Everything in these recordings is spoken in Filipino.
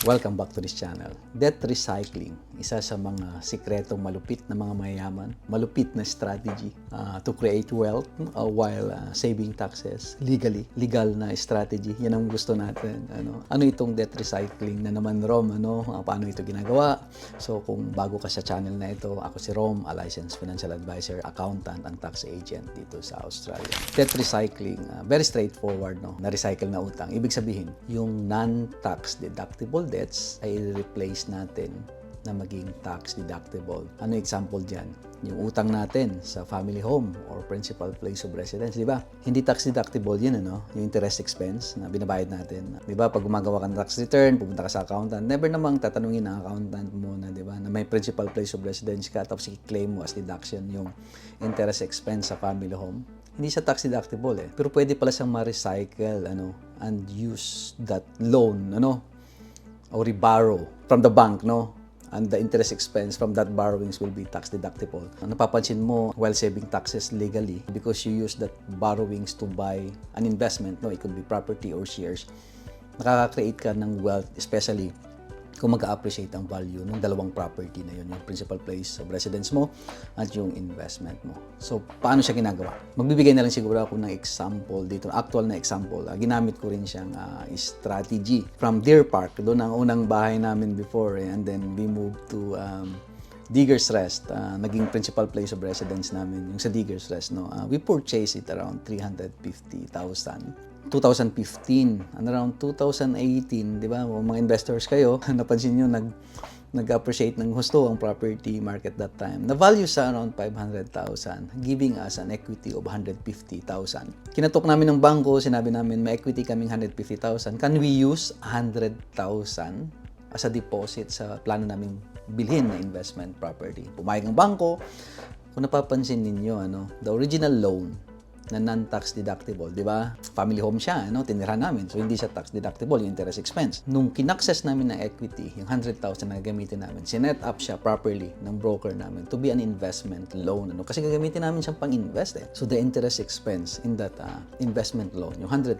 Welcome back to this channel. Debt recycling, isa sa mga sikretong malupit na mga mayayaman, malupit na strategy to create wealth while saving taxes legally. Legal na strategy, yan ang gusto natin. Ano itong debt recycling na naman, Rom? Paano ito ginagawa? So kung bago ka sa channel na ito, ako si Rom, a licensed financial advisor, accountant, and tax agent dito sa Australia. Debt recycling, very straightforward, no? Na-recycle na utang. Ibig sabihin, yung non-tax deductible debts ay replace natin na maging tax deductible. Ano example dyan? Yung utang natin sa family home or principal place of residence, di ba? Hindi tax deductible yun, Yung interest expense na binabayad natin. Di ba? Pag gumagawa ka ng tax return, pupunta ka sa accountant, never namang tatanungin ang accountant muna, di ba? Na may principal place of residence ka, tapos i-claim mo as deduction yung interest expense sa family home. Hindi siya tax deductible Pero pwede pala siyang ma-recycle, and use that loan, or reborrow from the bank, and the interest expense from that borrowings will be tax deductible. Napapansin mo while saving taxes legally because you use that borrowings to buy an investment, it could be property or shares. Nakaka-create ka ng wealth, especially kung mag-appreciate ang value ng dalawang property na yun, yung principal place of residence mo at yung investment mo. So, paano siya ginagawa? Magbibigay na lang siguro ako ng example dito, actual na example. Ginamit ko rin siyang strategy from Deer Park. Doon ang unang bahay namin before, and then we moved to Diggers Rest, naging principal place of residence namin, yung sa Diggers Rest. We purchased it around 350,000. 2015 and around 2018, di ba? Mga investors kayo, napansin nyo, nag-appreciate ng husto ang property market that time. The value sa around 500,000, giving us an equity of 150,000. Kinatok namin ng bangko, sinabi namin, may equity kaming 150,000. Can we use 100,000 as a deposit sa plano naming bilhin na investment property? Pumayag ang bangko. Kung napapansin ninyo, the original loan na non-tax deductible, di ba? Family home siya, tinirahan namin. So, hindi siya tax deductible, yung interest expense. Nung kinaccess namin ng equity, yung 100,000 na gagamitin namin, sinet up siya properly ng broker namin to be an investment loan. Kasi gagamitin namin siyang pang-invest So, the interest expense in that investment loan, yung 100,000,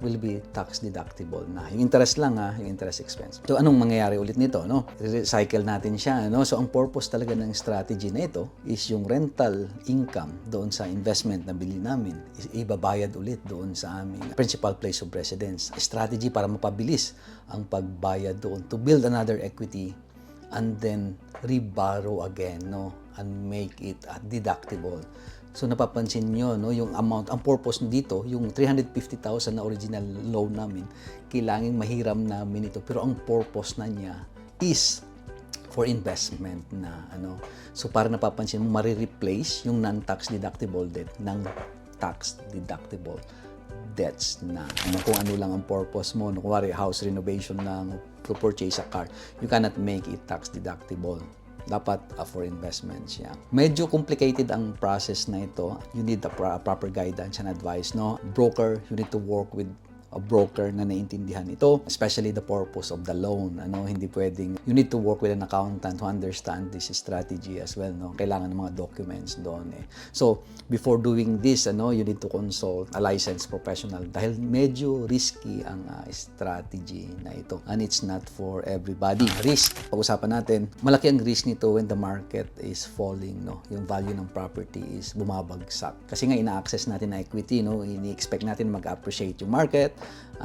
will be tax deductible na. Yung interest lang, yung interest expense. So, anong mangyayari ulit nito, Recycle natin siya, So, ang purpose talaga ng strategy na ito is yung rental income doon sa investment na bilhin namin ibabayad ulit doon sa aming principal place of residence. Strategy para mapabilis ang pagbayad doon to build another equity and then reborrow again, and make it deductible. So napapansin nyo, yung amount, ang purpose dito, yung 350,000 na original loan namin, kailangan mahiram namin ito. Pero ang purpose na niya is for investment na So para napapansin mo, marireplace yung non-tax deductible debt ng tax deductible debts na. Kung ano lang ang purpose mo, kunwari house renovation lang, to purchase a car, you cannot make it tax deductible. Dapat for investments siya. Medyo complicated ang process na ito. You need the proper guidance and advice, Broker, you need to work with a broker na naintindihan ito, especially the purpose of the loan. Hindi pwedeng, you need to work with an accountant who understand this strategy as well, Kailangan ng mga documents doon So, before doing this, you need to consult a licensed professional dahil medyo risky ang strategy na ito. And it's not for everybody. Risk, pag-usapan natin, malaki ang risk nito when the market is falling, Yung value ng property is bumabagsak. Kasi nga, ina-access natin na equity, Ini-expect natin mag-appreciate yung market,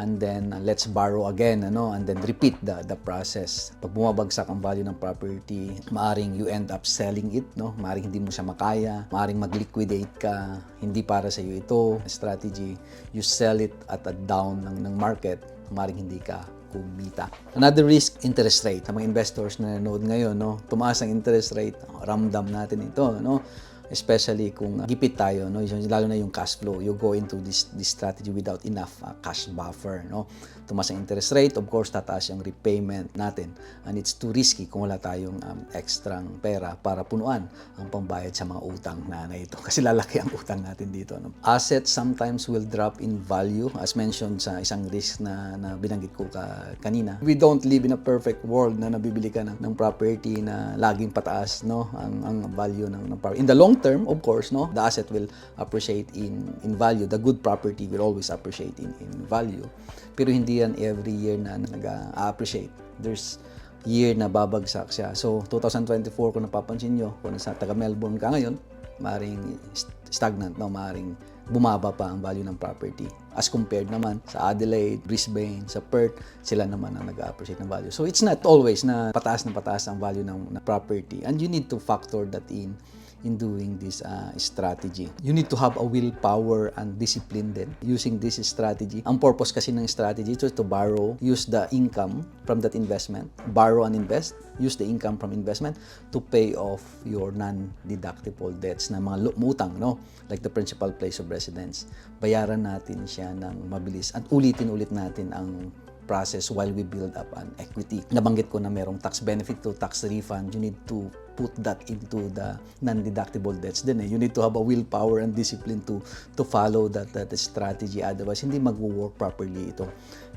and then let's borrow again, and then repeat the process. Pag bumabagsak ang value ng property, maaring you end up selling it, maaring hindi mo siya makaya, maaring mag-liquidate ka, hindi para sa iyo ito strategy. You sell it at a down ng market, maaring hindi ka kumita. Another risk, interest rate. Ang mga investors na nanonood ngayon, tumaas ang interest rate, ramdam natin ito, especially kung gipit tayo, lalo na yung cash flow. You go into this strategy without enough cash buffer, Tumaas ang interest rate, of course, tataas yung repayment natin. And it's too risky kung wala tayong extrang pera para punuan ang pambayad sa mga utang na ito. Kasi lalaki ang utang natin dito. Assets sometimes will drop in value, as mentioned sa isang risk na binanggit ko kanina. We don't live in a perfect world na nabibili ka ng property na laging pataas, ang value ng property. In the long term, of course, the asset will appreciate in value. The good property will always appreciate in value. Pero hindi yan every year na nag-appreciate. There's year na babagsak siya. So, 2024, kung napapansin nyo, kung nasa taga-Melbourne ka ngayon, maaaring stagnant, no? Maaaring bumaba pa ang value ng property. As compared naman sa Adelaide, Brisbane, sa Perth, sila naman ang nag-appreciate ng value. So, it's not always na pataas ang value ng property. And you need to factor that in doing this strategy. You need to have a willpower and discipline din using this strategy. Ang purpose kasi ng strategy is to borrow, use the income from that investment, borrow and invest, use the income from investment to pay off your non-deductible debts na mga utang, no? Like the principal place of residence. Bayaran natin siya ng mabilis at ulitin-ulit natin ang process while we build up an equity. Nabanggit ko na merong tax benefit to tax refund. You need to put that into the non-deductible debts din. You need to have a willpower and discipline to follow that strategy. Otherwise, hindi mag-work properly ito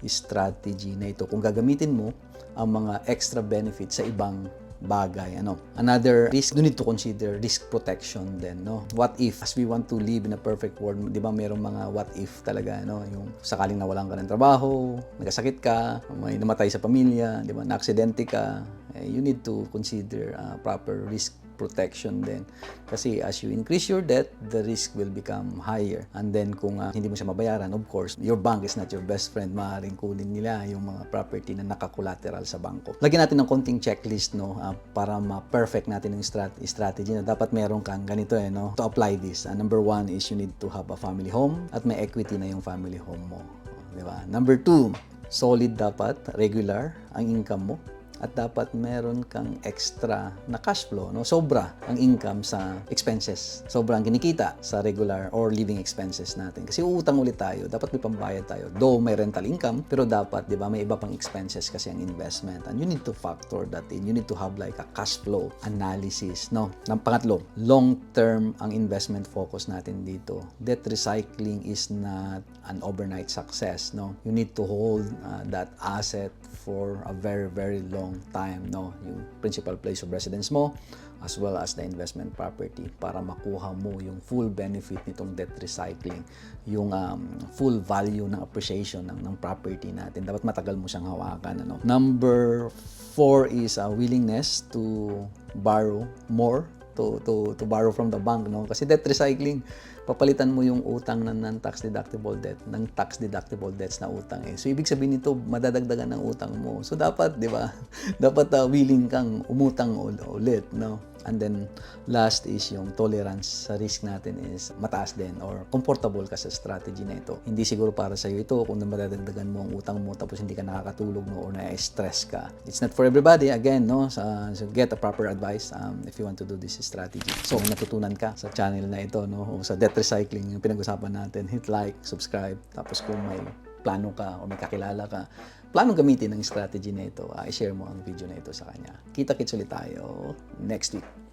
strategy na ito. Kung gagamitin mo ang mga extra benefits sa ibang bagay. Another risk, you need to consider risk protection din, no? What if, as we want to live in a perfect world, di ba merong mga what if talaga, no? Yung sakaling nawalan ka ng trabaho, nagkasakit ka, may namatay sa pamilya, di ba, na-aksidente ka, you need to consider proper risk protection din. Kasi as you increase your debt, the risk will become higher. And then kung hindi mo siya mabayaran, of course, your bank is not your best friend. Maaaring kunin nila yung mga property na naka-collateral sa bangko. Lagyan natin ng konting checklist, no, para ma-perfect natin yung strategy na dapat meron kang ganito, no, to apply this. Number 1 is you need to have a family home at may equity na yung family home mo. Di ba? Number 2, solid dapat, regular ang income mo. At dapat meron kang extra na cash flow, no? Sobra ang income sa expenses. Sobra ang kinikita sa regular or living expenses natin. Kasi uutang ulit tayo, dapat may pambayad tayo. Though may rental income, pero dapat, di ba, may iba pang expenses kasi ang investment. And you need to factor that in. You need to have like a cash flow analysis, no? Pangatlo, long-term ang investment focus natin dito. Debt recycling is not an overnight success, no? You need to hold that asset for a very, very long time, no? Yung principal place of residence mo as well as the investment property para makuha mo yung full benefit nitong debt recycling, yung full value ng appreciation ng property natin. Dapat matagal mo siyang hawakan, ano? Number 4 is a willingness to borrow more, to borrow from the bank, no? Kasi debt recycling, papalitan mo yung utang ng non-tax deductible debt ng tax deductible debts na utang eh. So ibig sabihin nito, madadagdagan ng utang mo. So dapat, 'di ba? Dapat willing kang umutang ulit, no? And then last is yung tolerance sa risk natin is mataas din or comfortable ka sa strategy na ito. Hindi siguro para sa iyo ito kung madadagdagan mo ang utang mo tapos hindi ka nakakatulog, no, or na-stress ka. It's not for everybody, again, no? So get a proper advice if you want to do this strategy. So kung natutunan ka sa channel na ito, no, o sa debt recycling yung pinag-usapan natin, hit like, subscribe, tapos kung may plano ka o may kakilala ka, planong gamitin ng strategy na ito, i-share mo ang video na ito sa kanya. Kita-kits ulit tayo next week.